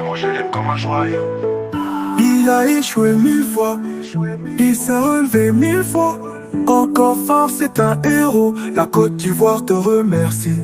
moi je l'aime comme un joyau. Il a échoué 1000 fois, il s'est relevé 1000 fois. Encore fort, c'est un héros. La Côte d'Ivoire te remercie.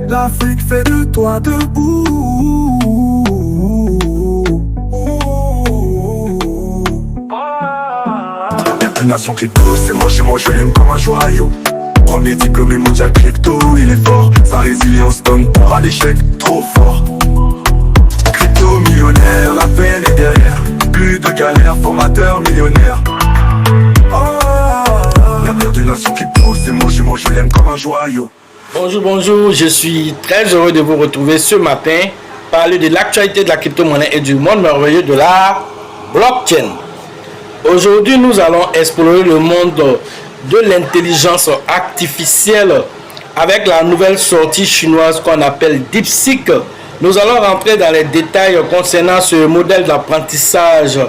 L'Afrique fait de toi debout. La nation crypto, c'est moi je l'aime comme un joyau. Premier diplômé mondial crypto, il est fort. Sa résilience donne peur à l'échec, trop fort. Crypto millionnaire, la peine est derrière. Plus de galères, formateur millionnaire. La mère de nation crypto, c'est moi je l'aime comme un joyau. Bonjour, je suis très heureux de vous retrouver ce matin, parler de l'actualité de la crypto-monnaie et du monde merveilleux de la blockchain. Aujourd'hui, nous allons explorer le monde de l'intelligence artificielle avec la nouvelle sortie chinoise qu'on appelle DeepSeek. Nous allons rentrer dans les détails concernant ce modèle d'apprentissage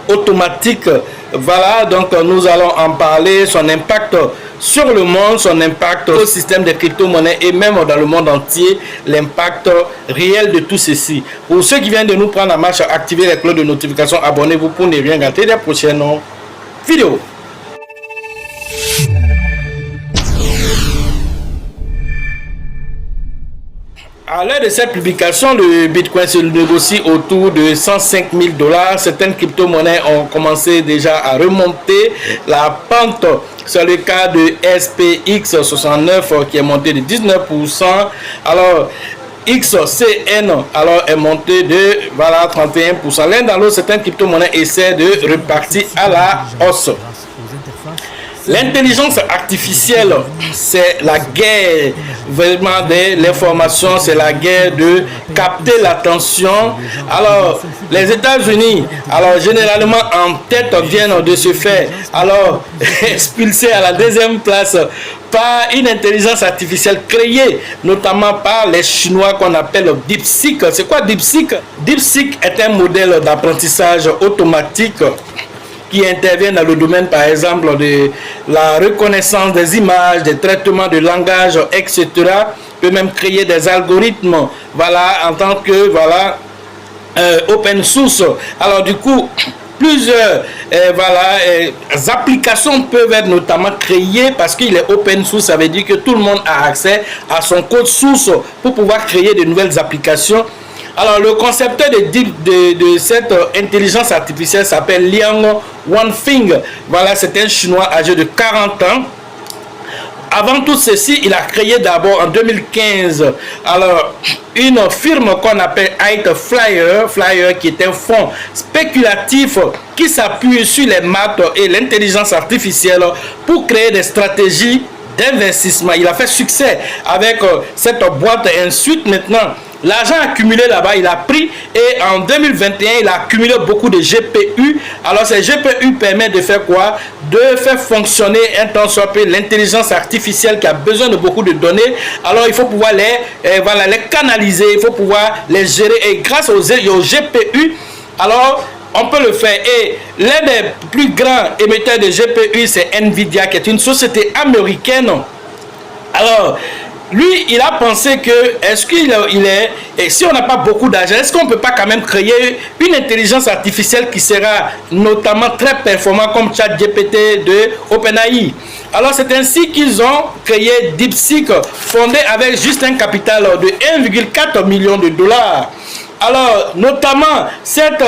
automatique. Voilà, donc nous allons en parler, son impact sur le monde, son impact au système des crypto-monnaies et même dans le monde entier, l'impact réel de tout ceci. Pour ceux qui viennent de nous prendre en marche, activez les cloches de notification, abonnez-vous pour ne rien rater des prochaines vidéos. À l'heure de cette publication, le Bitcoin se négocie autour de 105 000 $. Certaines crypto-monnaies ont commencé déjà à remonter la pente. C'est le cas de SPX69 qui est monté de 19%. Alors, XCN est monté de 31%. L'un dans l'autre, certaines crypto-monnaies essaient de repartir à la hausse. L'intelligence artificielle, c'est la guerre vraiment de l'information, c'est la guerre de capter l'attention. Alors, les États-Unis, généralement en tête viennent de se faire, expulsés à la deuxième place par une intelligence artificielle créée notamment par les Chinois qu'on appelle DeepSeek. C'est quoi DeepSeek? DeepSeek est un modèle d'apprentissage automatique qui interviennent dans le domaine, par exemple, de la reconnaissance des images, des traitements de langage, etc. Peut même créer des algorithmes, en tant que, open source. Alors, du coup, plusieurs applications peuvent être notamment créées parce qu'il est open source. Ça veut dire que tout le monde a accès à son code source pour pouvoir créer de nouvelles applications. Alors, le concepteur de cette intelligence artificielle s'appelle Liang Wanfeng. Voilà, c'est un Chinois âgé de 40 ans. Avant tout ceci, il a créé d'abord en 2015 une firme qu'on appelle Flyer, qui est un fonds spéculatif qui s'appuie sur les maths et l'intelligence artificielle pour créer des stratégies d'investissement. Il a fait succès avec cette boîte et ensuite maintenant l'argent accumulé là-bas, il a pris et en 2021, il a accumulé beaucoup de GPU. Alors ces GPU permettent de faire quoi? De faire fonctionner un temps soit peu l'intelligence artificielle qui a besoin de beaucoup de données. Alors il faut pouvoir les canaliser, il faut pouvoir les gérer et grâce aux GPU, on peut le faire. Et l'un des plus grands émetteurs de GPU, c'est Nvidia, qui est une société américaine. Alors, lui, il a pensé que, et si on n'a pas beaucoup d'argent, est-ce qu'on ne peut pas quand même créer une intelligence artificielle qui sera notamment très performante comme ChatGPT de OpenAI? Alors, c'est ainsi qu'ils ont créé DeepSeek, fondé avec juste un capital de 1,4 million de $. Alors, notamment, cette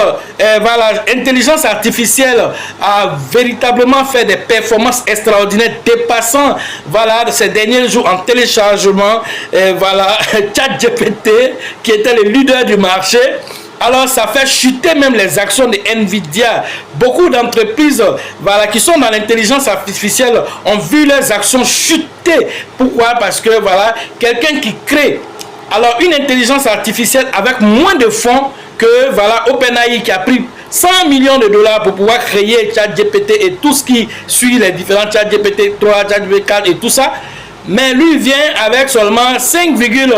intelligence artificielle a véritablement fait des performances extraordinaires, dépassant ces derniers jours en téléchargement ChatGPT, qui était le leader du marché. Alors, ça fait chuter même les actions de Nvidia. Beaucoup d'entreprises qui sont dans l'intelligence artificielle ont vu leurs actions chuter. Pourquoi? Parce que quelqu'un qui crée une intelligence artificielle avec moins de fonds que OpenAI qui a pris 100 millions de $ pour pouvoir créer ChatGPT et tout ce qui suit les différents ChatGPT 3, ChatGPT 4 et tout ça. Mais lui vient avec seulement 5,1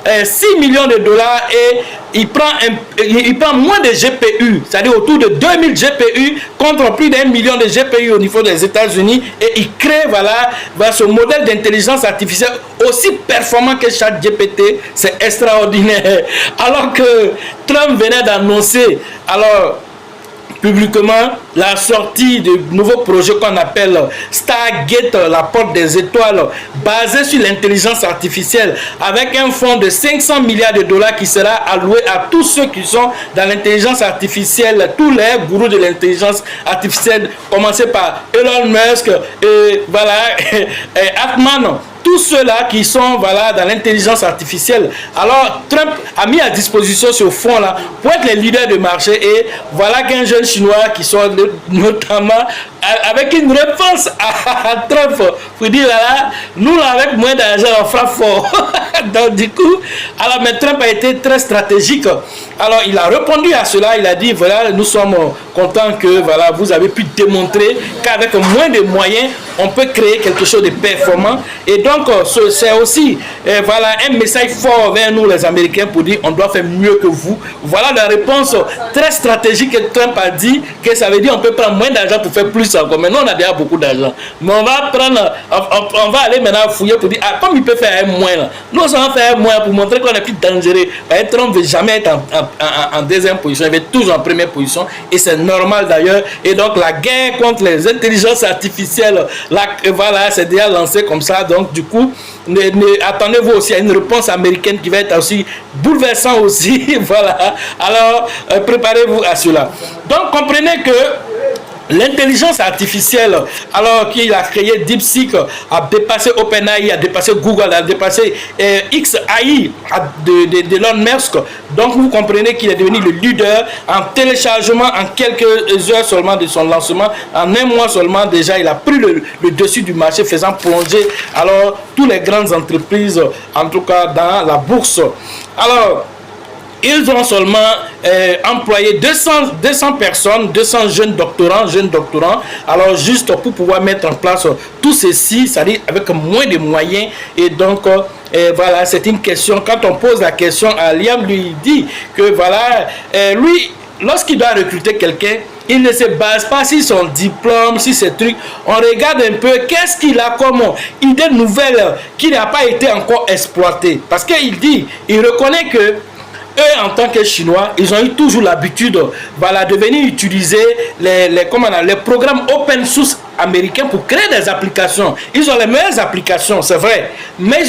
6 millions de dollars et il prend moins de GPU, c'est-à-dire autour de 2000 GPU contre plus d'1 million de GPU au niveau des États-Unis, et il crée voilà ce modèle d'intelligence artificielle aussi performant que ChatGPT. C'est extraordinaire. Alors que Trump venait d'annoncer publiquement la sortie de nouveaux projets qu'on appelle Stargate, la porte des étoiles, basé sur l'intelligence artificielle, avec un fonds de 500 milliards de dollars qui sera alloué à tous ceux qui sont dans l'intelligence artificielle, tous les gourous de l'intelligence artificielle, commencé par Elon Musk, et Altman, tous ceux-là qui sont dans l'intelligence artificielle. Alors Trump a mis à disposition ce fonds-là pour être les leaders de marché, et voilà qu'un jeune chinois qui sort notamment avec une réponse à Trump pour dire nous avec moins d'argent on frappe fort. Donc du coup, mais Trump a été très stratégique. Alors il a répondu à cela, il a dit nous sommes contents que vous avez pu démontrer qu'avec moins de moyens on peut créer quelque chose de performant, et donc c'est aussi un message fort vers nous les Américains pour dire on doit faire mieux que vous. Voilà la réponse très stratégique que Trump a dit, que ça veut dire on peut prendre moins d'argent pour faire plus encore. Maintenant on a déjà beaucoup d'argent, mais on va aller maintenant fouiller pour dire comme il peut faire un moins là, nous on va faire un moins pour montrer qu'on est plus dangereux. Trump ne veut jamais être en deuxième position, il va être toujours en première position, et c'est normal d'ailleurs. Et donc la guerre contre les intelligences artificielles, c'est déjà lancé comme ça. Donc du coup, attendez-vous aussi à une réponse américaine qui va être aussi bouleversante aussi. Alors préparez-vous à cela. Donc comprenez que l'intelligence artificielle, alors qu'il a créé DeepSeek, a dépassé OpenAI, a dépassé Google, a dépassé XAI de Elon Musk. Donc vous comprenez qu'il est devenu le leader en téléchargement en quelques heures seulement de son lancement. En un mois seulement déjà, il a pris le dessus du marché, faisant plonger toutes les grandes entreprises, en tout cas dans la bourse. Alors ils ont seulement employé 200 personnes, 200 jeunes doctorants, alors juste pour pouvoir mettre en place tout ceci, c'est-à-dire avec moins de moyens. Et donc c'est une question. Quand on pose la question à Liam, lui dit que lui, lorsqu'il doit recruter quelqu'un, il ne se base pas sur son diplôme, sur ses trucs. On regarde un peu qu'est-ce qu'il a comme idée nouvelle qui n'a pas été encore exploitée. Parce qu'il dit, il reconnaît que eux, en tant que Chinois, ils ont eu toujours l'habitude de venir utiliser les programmes open source américains pour créer des applications. Ils ont les meilleures applications, c'est vrai, mais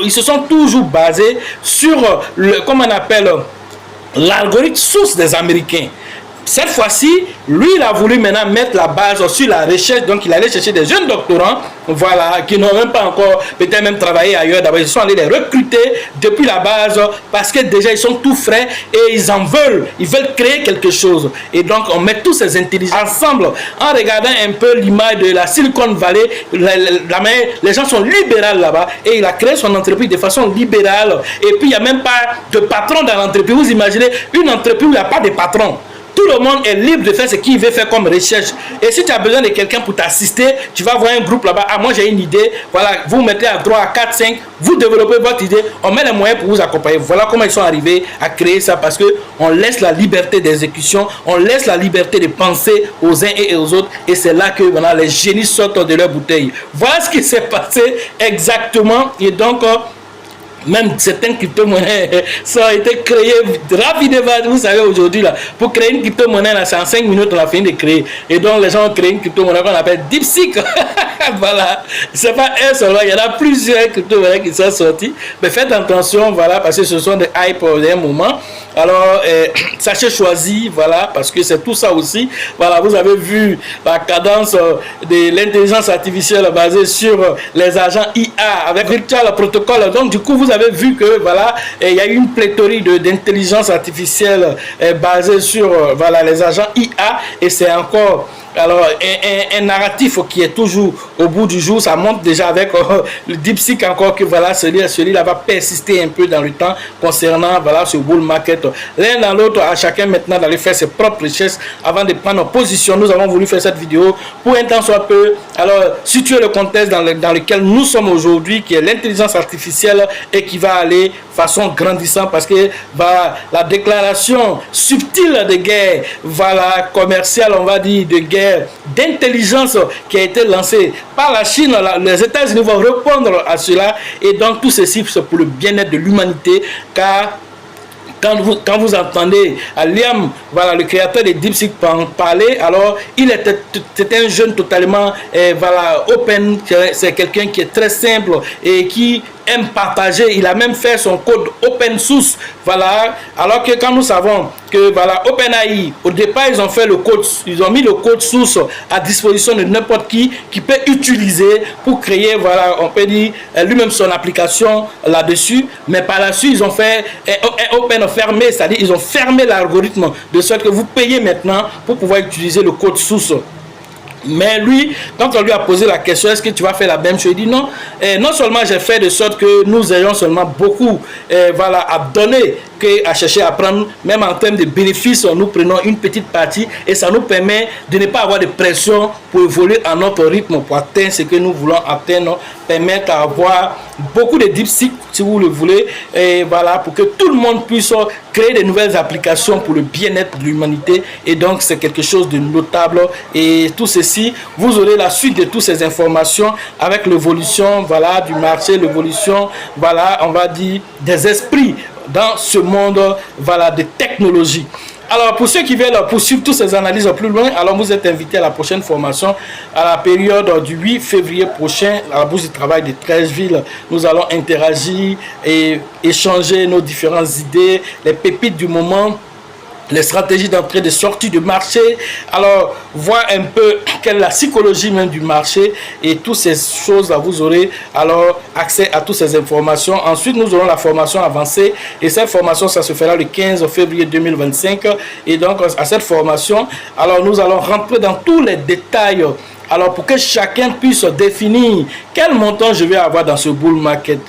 ils se sont toujours basés sur l'algorithme source des Américains. Cette fois-ci, lui, il a voulu maintenant mettre la base sur la recherche. Donc, il allait chercher des jeunes doctorants, qui n'ont même pas encore peut-être même travaillé ailleurs. D'abord, ils sont allés les recruter depuis la base parce que déjà, ils sont tout frais et ils en veulent. Ils veulent créer quelque chose. Et donc, on met tous ces intelligences ensemble en regardant un peu l'image de la Silicon Valley. Les gens sont libéraux là-bas et il a créé son entreprise de façon libérale. Et puis, il n'y a même pas de patron dans l'entreprise. Vous imaginez une entreprise où il n'y a pas de patron. Tout le monde est libre de faire ce qu'il veut faire comme recherche. Et si tu as besoin de quelqu'un pour t'assister, tu vas voir un groupe là-bas. Moi j'ai une idée. Vous mettez à 3, à 4, 5. Vous développez votre idée. On met les moyens pour vous accompagner. Voilà comment ils sont arrivés à créer ça. Parce qu'on laisse la liberté d'exécution. On laisse la liberté de penser aux uns et aux autres. Et c'est là que les génies sortent de leur bouteille. Voilà ce qui s'est passé exactement. Et donc... même certaines crypto-monnaies ça a été créé rapidement. Vous savez, aujourd'hui, pour créer une crypto-monnaie, c'est en 5 minutes, on a fini de créer. Et donc, les gens ont créé une crypto-monnaie qu'on appelle DeepSeek. C'est pas un seul, il y en a plusieurs crypto-monnaies qui sont sorties. Mais faites attention, parce que ce sont des hype d'un moment. Alors, sachez choisir, parce que c'est tout ça aussi. Vous avez vu la cadence de l'intelligence artificielle basée sur les agents IA avec Virtual Protocol. Donc, du coup, vous avez vu que il y a une pléthorie d'intelligence artificielle basée sur les agents IA, et c'est encore alors un narratif qui est toujours au bout du jour. Ça montre déjà avec le DeepSeek encore que voilà, celui-là va persister un peu dans le temps concernant voilà, ce bull market. L'un dans l'autre, à chacun maintenant d'aller faire ses propres recherches avant de prendre position. Nous avons voulu faire cette vidéo pour un temps soit peu, alors situer le contexte dans lequel nous sommes aujourd'hui, qui est l'intelligence artificielle et qui va aller façon grandissante parce que bah, la déclaration subtile de guerre, voilà, commerciale, on va dire, de guerre, d'intelligence qui a été lancée par la Chine, les États-Unis vont répondre à cela et donc tout ceci c'est pour le bien-être de l'humanité car quand vous entendez Liam, voilà, le créateur de DeepSeek parler, alors c'était un jeune totalement voilà, open, c'est quelqu'un qui est très simple et qui aime partager. Il a même fait son code open source, voilà, alors que quand nous savons que voilà, OpenAI, au départ ils ont fait le code, ils ont mis le code source à disposition de n'importe qui peut utiliser pour créer, voilà, on peut dire lui-même son application là-dessus, mais par la suite ils ont fait un open fermé, c'est-à-dire ils ont fermé l'algorithme de sorte que vous payez maintenant pour pouvoir utiliser le code source. Mais lui, quand on lui a posé la question, est-ce que tu vas faire la même chose? Il dit non. Non seulement j'ai fait de sorte que nous ayons seulement beaucoup voilà, à donner qu'à chercher à prendre, même en termes de bénéfices, nous prenons une petite partie et ça nous permet de ne pas avoir de pression pour évoluer à notre rythme, pour atteindre ce que nous voulons atteindre, permettre d'avoir beaucoup de DeepSeek, si vous le voulez, et voilà, pour que tout le monde puisse créer de nouvelles applications pour le bien-être de l'humanité. Et donc, c'est quelque chose de notable. Et tout ceci, vous aurez la suite de toutes ces informations avec l'évolution, voilà, du marché, l'évolution, voilà, on va dire, des esprits dans ce monde, voilà, de technologie. Alors, pour ceux qui veulent poursuivre toutes ces analyses plus loin, alors vous êtes invités à la prochaine formation à la période du 8 février prochain à la Bourse du Travail de Treichville. Nous allons interagir et échanger nos différentes idées, les pépites du moment, les stratégies d'entrée et de sortie du marché, alors voir un peu quelle est la psychologie même du marché et toutes ces choses là, vous aurez alors accès à toutes ces informations. Ensuite nous aurons la formation avancée et cette formation ça se fera le 15 février 2025 et donc à cette formation alors nous allons rentrer dans tous les détails. Alors pour que chacun puisse définir quel montant je vais avoir dans ce bull market.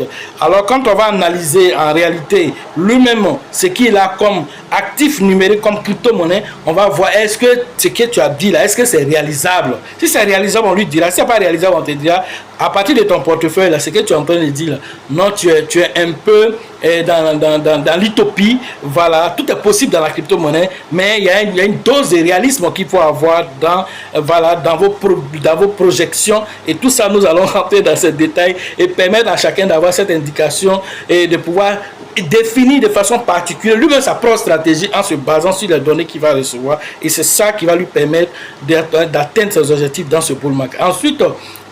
Alors quand on va analyser en réalité lui-même ce qu'il a comme actif numérique, comme crypto-monnaie, on va voir est-ce que ce que tu as dit là, est-ce que c'est réalisable. Si c'est réalisable, on lui dira. Si c'est pas réalisable, on te dira à partir de ton portefeuille là, ce que tu es en train de dire là, non, tu es un peu dans l'utopie. Voilà, tout est possible dans la crypto-monnaie, mais il y a une dose de réalisme qu'il faut avoir dans vos projections et tout ça. Nous allons rentrer dans ces détails et permettre à chacun d'avoir cette indication et de pouvoir définir de façon particulière lui-même sa propre stratégie en se basant sur les données qu'il va recevoir et c'est ça qui va lui permettre d'atteindre ses objectifs dans ce bull market. Ensuite,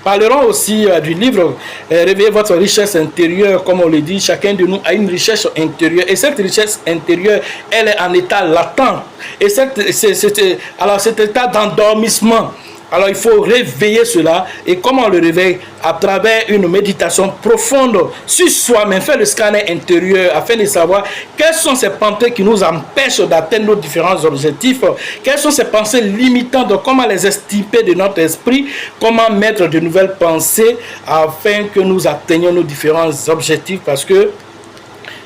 parlerons aussi du livre Réveillez votre richesse intérieure. Comme on le dit, chacun de nous a une richesse intérieure et cette richesse intérieure, elle est en état latent et cet état d'endormissement. Alors il faut réveiller cela. Et comment on le réveille? À travers une méditation profonde sur soi-même, faire le scanner intérieur afin de savoir quelles sont ces pensées qui nous empêchent d'atteindre nos différents objectifs, quelles sont ces pensées limitantes, comment les extirper de notre esprit, comment mettre de nouvelles pensées afin que nous atteignions nos différents objectifs. Parce que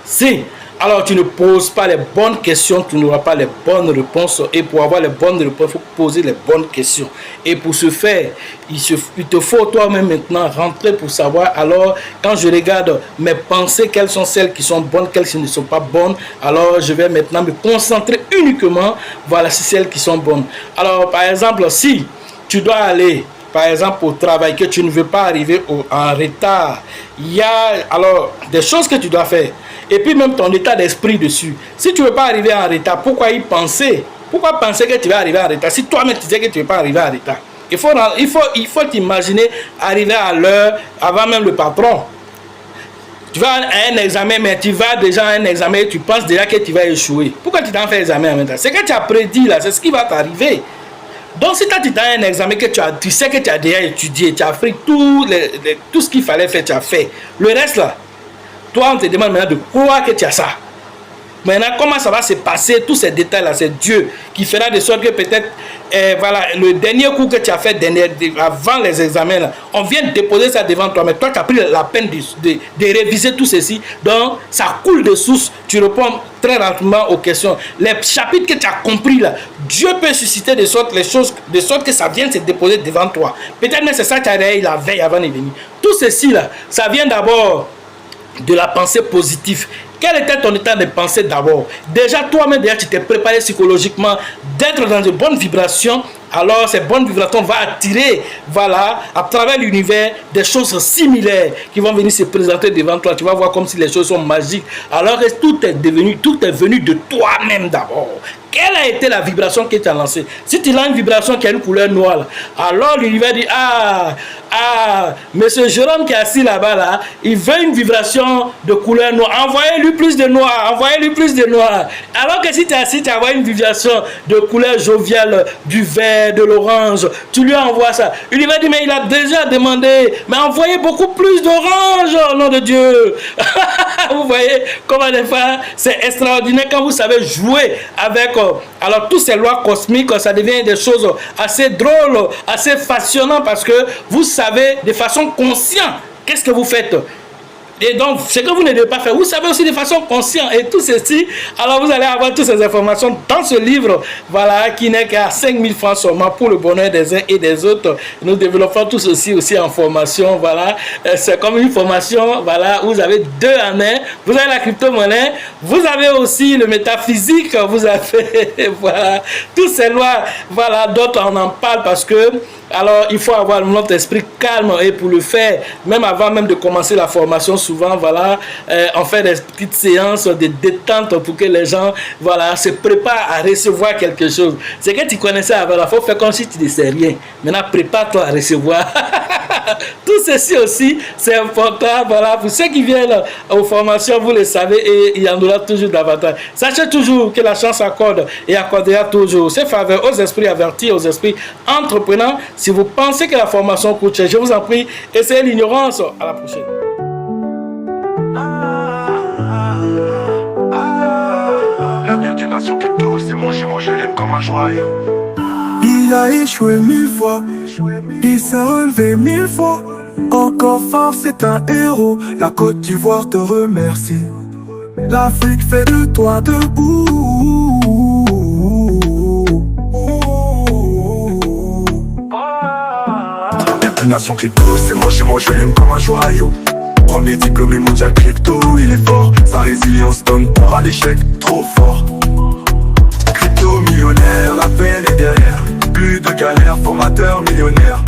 si alors tu ne poses pas les bonnes questions, tu n'auras pas les bonnes réponses. Et pour avoir les bonnes réponses, il faut poser les bonnes questions. Et pour ce faire, il te faut toi-même maintenant rentrer pour savoir. Alors, quand je regarde mes pensées, quelles sont celles qui sont bonnes, quelles qui ne sont pas bonnes. Alors, je vais maintenant me concentrer uniquement, voilà, sur celles qui sont bonnes. Alors, par exemple, si tu dois aller, par exemple, au travail, que tu ne veux pas arriver en retard, il y a alors des choses que tu dois faire. Et puis même ton état d'esprit dessus. Si tu ne veux pas arriver en retard, pourquoi y penser? Pourquoi penser que tu vas arriver en retard? Si toi-même tu disais que tu ne veux pas arriver en retard. Il faut t'imaginer arriver à l'heure avant même le patron. Tu vas à un examen, mais tu vas déjà à un examen et tu penses déjà que tu vas échouer. Pourquoi tu t'en fais l'examen en même temps? C'est que tu as prédit là, c'est ce qui va t'arriver. Donc si tu as un examen que tu sais que tu as déjà étudié, tu as fait tout ce qu'il fallait faire, tu as fait. Le reste là, toi on te demande maintenant de croire que tu as ça. Maintenant, comment ça va se passer, tous ces détails-là, c'est Dieu qui fera de sorte que peut-être, voilà, le dernier coup que tu as fait avant les examens, là, on vient de déposer ça devant toi, mais toi, tu as pris la peine de réviser tout ceci. Donc, ça coule de source. Tu réponds très rapidement aux questions. Les chapitres que tu as compris, là, Dieu peut susciter de sorte les choses, de sorte que ça vienne se déposer devant toi. Peut-être même c'est ça que tu as réveillé la veille avant de venir. Tout ceci, là, ça vient d'abord de la pensée positive. Quel était ton état de pensée d'abord? Déjà, toi-même, tu t'es préparé psychologiquement d'être dans de bonnes vibrations. Alors, ces bonnes vibrations vont attirer, voilà, à travers l'univers, des choses similaires qui vont venir se présenter devant toi. Tu vas voir comme si les choses sont magiques. Alors que tout est venu de toi-même d'abord. Quelle a été la vibration que tu as lancée? Si tu as une vibration qui a une couleur noire, alors l'univers dit, monsieur Jérôme qui est assis là-bas, là, il veut une vibration de couleur noire. Envoyez-lui plus de noir, envoyez-lui plus de noir. Alors que si tu es assis, tu as une vibration de couleur joviale, du vert, de l'orange, tu lui envoies ça. L'univers dit, mais il a déjà demandé, mais envoyez beaucoup plus d'orange, au nom de Dieu. Vous voyez comment des fois, c'est extraordinaire quand vous savez jouer avec alors toutes ces lois cosmiques, ça devient des choses assez drôles, assez fascinantes parce que vous savez de façon consciente qu'est-ce que vous faites. Et donc, ce que vous ne devez pas faire, vous savez aussi de façon consciente. Et tout ceci, alors vous allez avoir toutes ces informations dans ce livre, voilà, qui n'est qu'à 5000 francs seulement pour le bonheur des uns et des autres. Nous développons tout ceci aussi en formation, voilà. C'est comme une formation, voilà, vous avez deux en un. Vous avez la crypto-monnaie, vous avez aussi le métaphysique, vous avez, voilà, toutes ces lois, voilà, d'autres on en parle parce que, alors, il faut avoir notre esprit calme et pour le faire, même avant même de commencer la formation, souvent, voilà, on fait des petites séances de détente pour que les gens, voilà, se préparent à recevoir quelque chose. C'est que tu connaissais avant, il faut faire comme si tu ne sais rien. Maintenant, prépare-toi à recevoir. Tout ceci aussi, c'est important, voilà, pour ceux qui viennent aux formations, vous le savez, et il y en aura toujours davantage. Sachez toujours que la chance accorde et accordera toujours ses faveurs aux esprits avertis, aux esprits entreprenants. Si vous pensez que la formation coûte cher, je vous en prie, essayez l'ignorance. À la prochaine. L'avenir des nations crypto, c'est mon jumeau, je l'aime comme un joyau. Il a échoué 1000 fois, il s'est relevé 1000 fois. Encore fort, c'est un héros. La Côte d'Ivoire te remercie. L'Afrique fait de toi debout. L'avenir des nations crypto, c'est mon jumeau, je l'aime comme un joyau. Premier diplômé mondial crypto, il est fort. Sa résilience donne peur à l'échec, trop fort. Crypto millionnaire, la peine est derrière. Plus de galères, formateur millionnaire.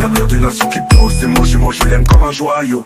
L'avenir des nations crypto, c'est mon jumeau, je l'aime comme un joyau.